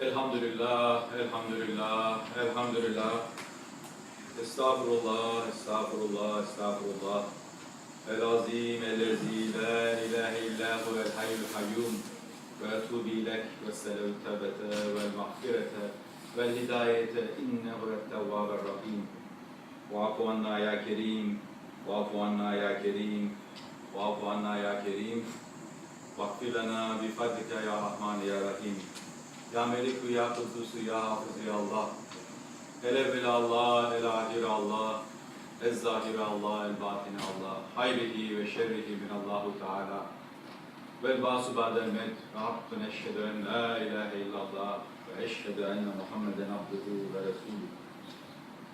Elhamdülillah, elhamdülillah, elhamdülillah. Estağfurullah, estağfurullah, estağfurullah. El-azim, el-lezi, la ilahe illa huvel hayyul kayyum. Ve etubu ilek ve selevü tevbete ve mağfirete ve hidayete innehu ettevvâber rahim. Va'fu anna ya kerim, va'fu anna ya kerim, va'fu anna ya kerim. Vakfir lana bifadlike ya Rahman ya Rahim. Ya Melikü ya Kudusu ya Hafızı ya Allah. El-evvel Allah, el-ahir Allah, el-zahir Allah, el-batin Allah. Hayrihi ve şerrihi minallahu Teala. Vel-basu ba'del med. Ve hakkın eşhedü en la ilahe illallah. Ve eşhedü enne Muhammeden abduhu ve resulü.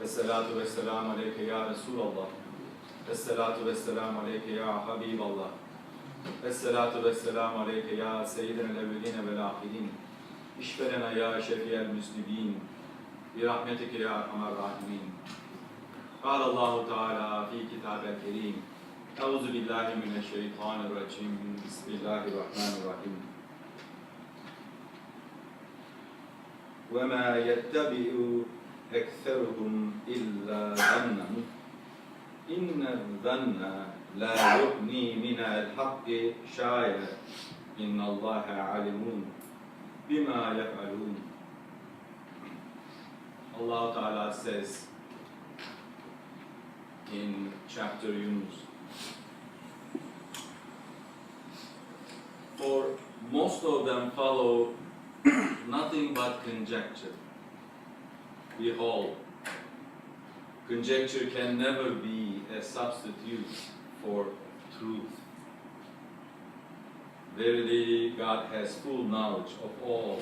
Vessalatu vesselamu aleyke ya Resulallah. Vessalatu vesselamu aleyke ya Habiballah. Vessalatu vesselamu aleyke ya seyyidinel evveline vel ahirin. İşverena ya şefiyel müslimîn. Birahmetike ya erhamer rahimin. Kâlallahu Teala fi kitâbel kerîm. Euzu billahi mineşşeytanirracim. Bismillahirrahmanirrahim. Ve mâ yettebi'u ekseruhum illa zannan. İnne zanna la yughni minel hakki şâye. İnnallâhe alimun bima yef'alun. Allah Ta'ala says in chapter Yunus, for most of them follow nothing but conjecture. Behold, conjecture can never be a substitute for truth. Verily, God has full knowledge of all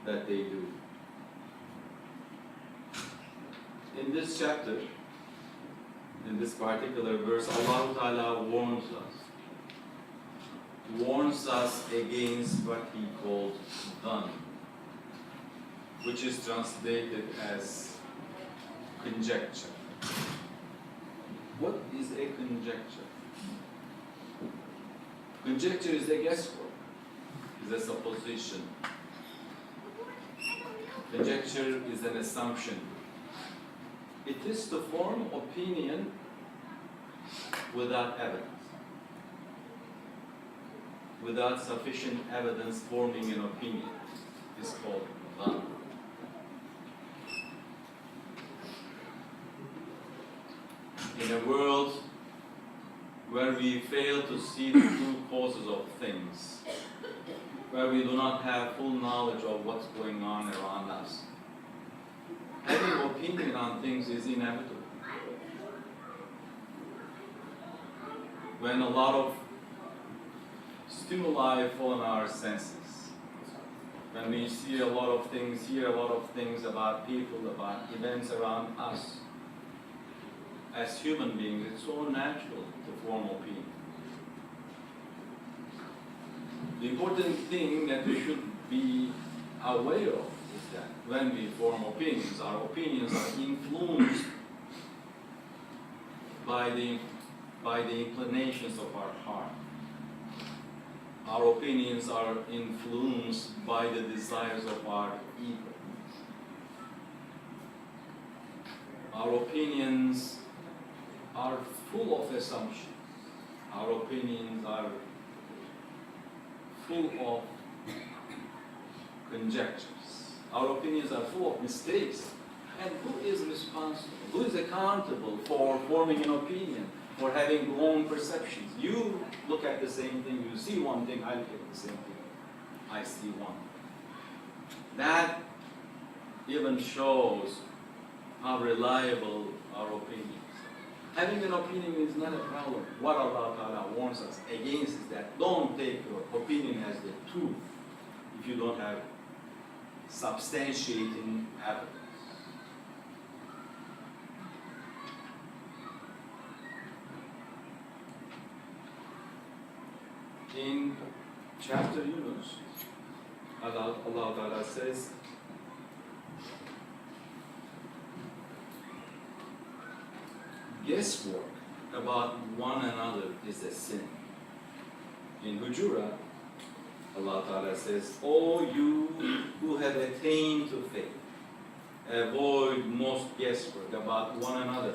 that they do. In this chapter, in this particular verse, Allah Ta'ala warns us against what He called dhan, which is translated as conjecture. What is a conjecture? Conjecture is a guesswork, is a supposition. Conjecture is an assumption. It is to form opinion without evidence. Without sufficient evidence, forming an opinion is called dhan. In a world where we fail to see the true causes of things, where we do not have full knowledge of what's going on around us, having opinion on things is inevitable. When a lot of stimuli fall on our senses, when we see a lot of things, hear a lot of things about people, about events around us, as human beings, it's so natural to form opinion. The important thing that we should be aware of is that when we form opinions, our opinions are influenced by the inclinations of our heart. Our opinions are influenced by the desires of our ego. Our opinions are full of assumptions. Our opinions are full of conjectures. Our opinions are full of mistakes. And who is responsible? Who is accountable for forming an opinion, for having wrong perceptions? You look at the same thing, you see one thing, I look at the same thing, I see one. That even shows how reliable our opinions are. Having an opinion is not a problem. What Allah Ta'ala warns us against is that don't take your opinion as the truth if you don't have substantiating evidence. In chapter Yunus, Allah Ta'ala says, guesswork about one another is a sin. In Hujurat, Allah Ta'ala says, "O you who have attained to faith, avoid most guesswork about one another.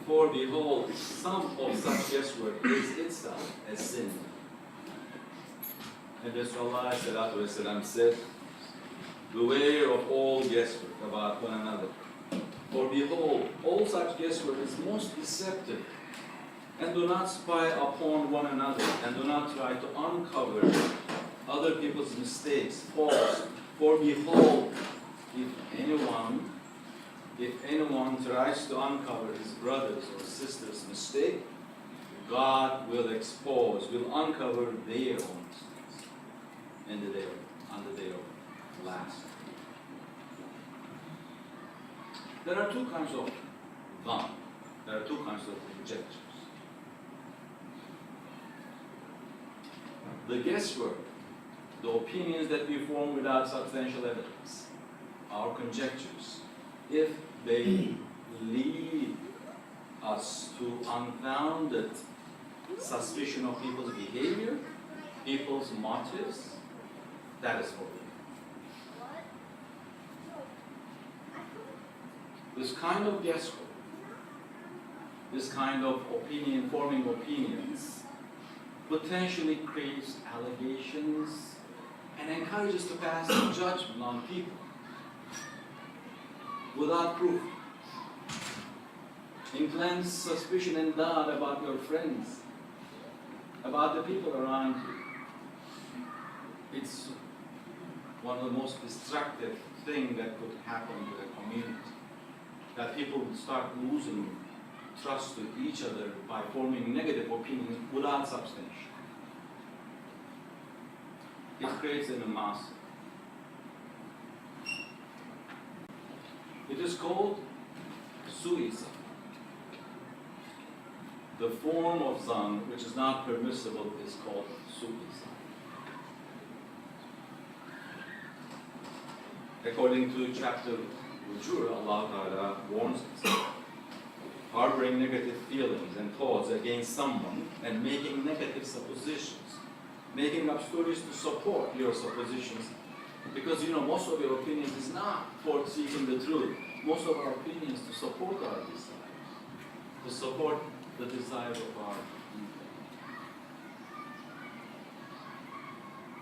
For behold, some of such guesswork is itself a sin." And Rasulullah said, "Beware of all guesswork about one another. For behold, all such guesswork is most deceptive. And do not spy upon one another, and do not try to uncover other people's mistakes, faults. For behold, if anyone tries to uncover his brother's or sister's mistake, God will uncover their own mistakes on the day of last." There are two kinds of dhan. There are two kinds of conjectures. The guesswork, the opinions that we form without substantial evidence, our conjectures, if they lead us to unfounded suspicion of people's behavior, people's motives, that is forbidden. This kind of guesswork, this kind of forming opinions, potentially creates allegations and encourages to pass judgment on people without proof. Implants suspicion and doubt about your friends, about the people around you. It's one of the most destructive things that could happen to a community. That people would start losing trust with each other by forming negative opinions without substantiation. It creates an animosity. It is called suicide. The form of zan which is not permissible is called suicide. According to chapter Jum'ah, Allah Ta'ala warns us. Harboring negative feelings and thoughts against someone and making negative suppositions, making up stories to support your suppositions, because most of your opinions is not for seeking the truth. Most of our opinions to support our desires, to support the desires of our people.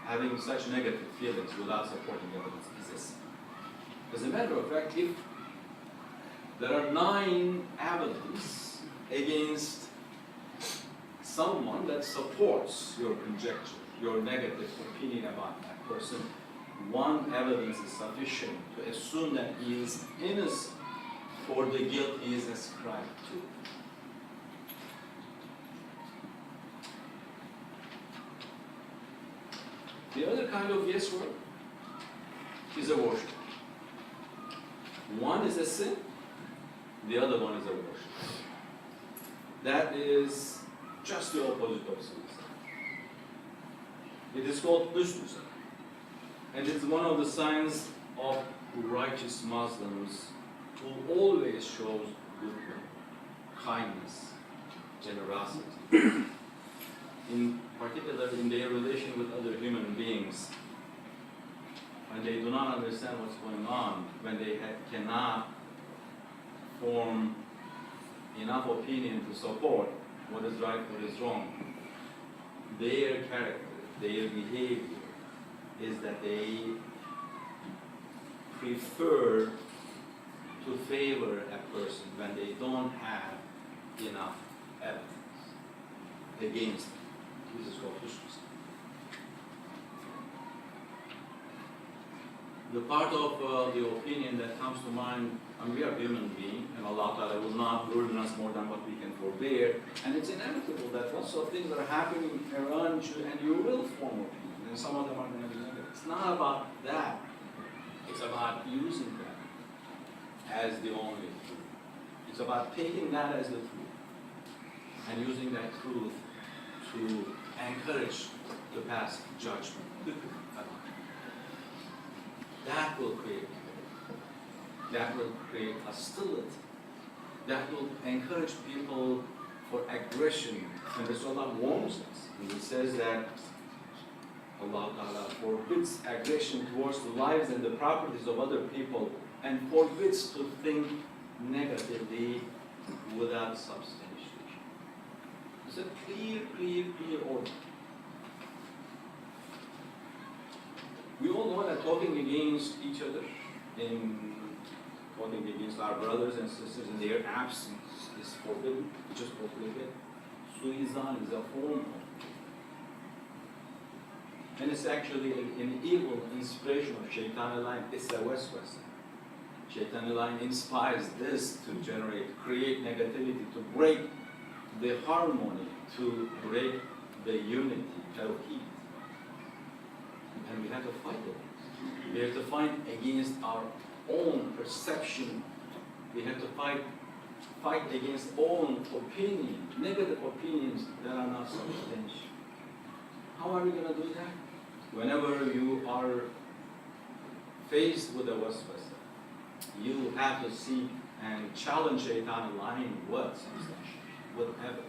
Having such negative feelings without supporting evidence is a sin. As a matter of fact, if there are 9 evidence against someone that supports your conjecture, your negative opinion about that person, 1 evidence is sufficient to assume that he is innocent for the guilt he is ascribed to. The other kind of guesswork is a worship. One is a sin, the other one is a worship. That is just the opposite of suicide. It is called suicide. And it's one of the signs of righteous Muslims who always shows goodwill, kindness, generosity. In particular, in their relation with other human beings, when they do not understand what's going on, when they cannot form enough opinion to support what is right, what is wrong, their character, their behavior is that they prefer to favor a person when they don't have enough evidence against them. This is called suicide. The part of the opinion that comes to mind, we are human beings, and Allah Ta'ala will not burden us more than what we can forbear, and it's inevitable that lots of things are happening around you, and you will form opinions, and some of them are going to be negative. It's not about that. It's about using that as the only truth. It's about taking that as the truth, and using that truth to encourage the pass judgment. That will create hostility. That will encourage people for aggression. And Rasulullah warns us. And he says that Allah Ta'ala forbids aggression towards the lives and the properties of other people and forbids to think negatively without substantiation. It's a clear order. We all know that talking against each other, talking against our brothers and sisters in their absence is forbidden, which is prohibited. Suizan is a form of, and it's actually an evil inspiration of Shaitan line. It's a waswasa. Shaitan line inspires this to create negativity, to break the harmony, to break the unity, tawheed. And we have to fight it. We have to fight against our own perception. We have to fight against own opinion, negative opinions that are not substantial. How are we going to do that? Whenever you are faced with a waswasa, you have to seek and challenge Shaitan line what substantial, with evidence.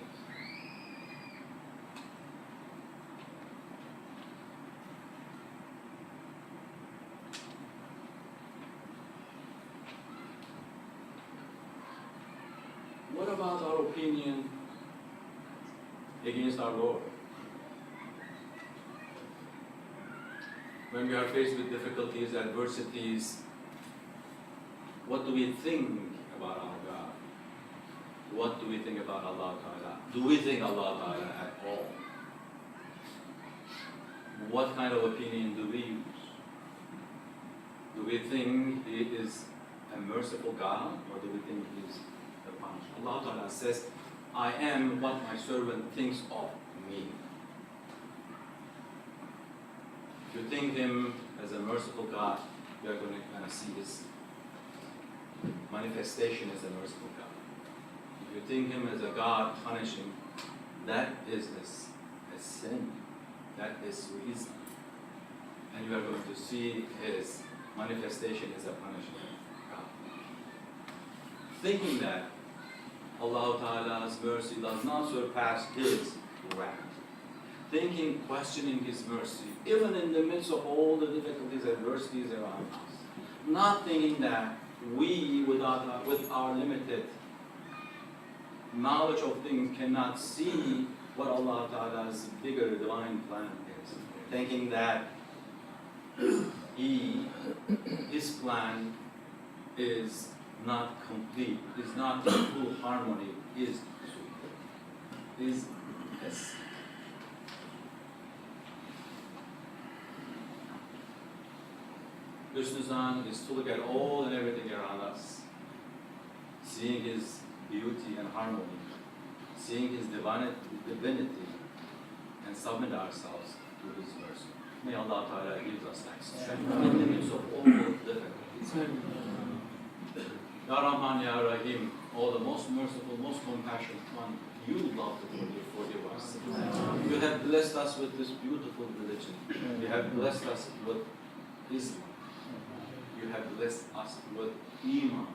What about our opinion against our Lord? When we are faced with difficulties, adversities, what do we think about our God? What do we think about Allah Ta'ala? Do we think Allah Ta'ala at all? What kind of opinion do we use? Do we think He is a merciful God, or do we think He is a punisher? Allah Ta'ala says, I am what my servant thinks of me. If you think Him as a merciful God, you are going to kind of see His manifestation as a merciful God. If you think Him as a God punishing, that is a sin. That is reason. And you are going to see His manifestation as a punishing God. Thinking that Allah Ta'ala's mercy does not surpass His wrath. Thinking, questioning His mercy, even in the midst of all the difficulties, adversities around us. Not thinking that we, with our limited knowledge of things, cannot see what Allah Ta'ala's bigger divine plan is. Thinking that His plan is not complete, is not in full harmony, is yes. Husnuzan is to look at all and everything around us, seeing His beauty and harmony, seeing His divinity, and submit ourselves to His mercy. May Allah Ta'ala give us that strength in the midst of all difficulties. Ya Rahman, Ya Rahim, all the most merciful, most compassionate one, you love to forgive us. You have blessed us with this beautiful religion. You have blessed us with Islam. You have blessed us with Iman.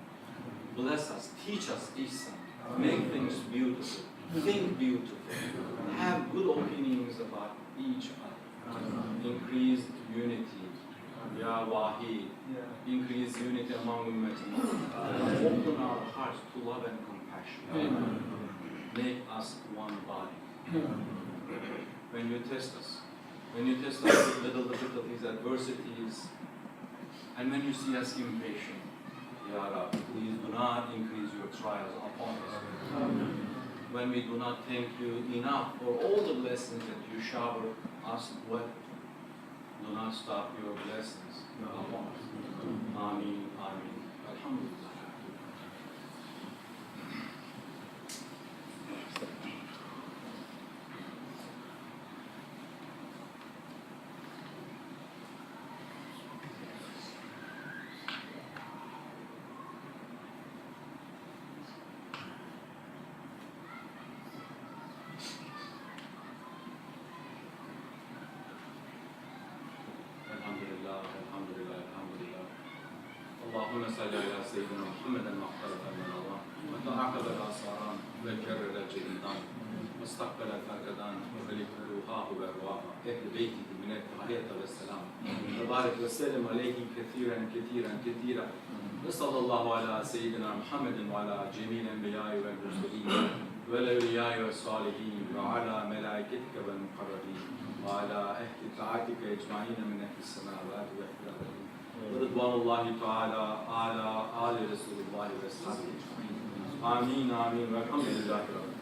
Bless us, teach us Ihsan. Make things beautiful. Think beautiful. Have good opinions about each other. Increase unity. Ya Wahid. Increase unity among Ummah. Open our hearts to love and compassion. Make us one body. When you test us with little difficulties, adversities, and when you see us impatient, Ya Rab, please do not increase your trials upon us. When we do not thank you enough for all the blessings that you shower us with, do not stop your blessings upon us. Ameen, Ameen. Alhamdulillah. اللهم صل على سيدنا محمد المختلف المنوران وتعقب الآثاران والجر الجديدان واستقبل الفرقدان وخلق روحه وأرواحه أهل بيته من التحية والسلام وبارك وسلم عليه كثيرا كثيرا كثيرا وصلى الله على سيدنا محمد وعلى جميع الأنبياء والمرسلين والأولياء والصالحين وعلى ملائكتك والمقربين وعلى أهل طاعتك أجمعين من أهل السماوات والأرض ورضوان الله تعالى على آل رسول الله وأصحابه أجمعين آمين آمين والحمد لله رب العالمين.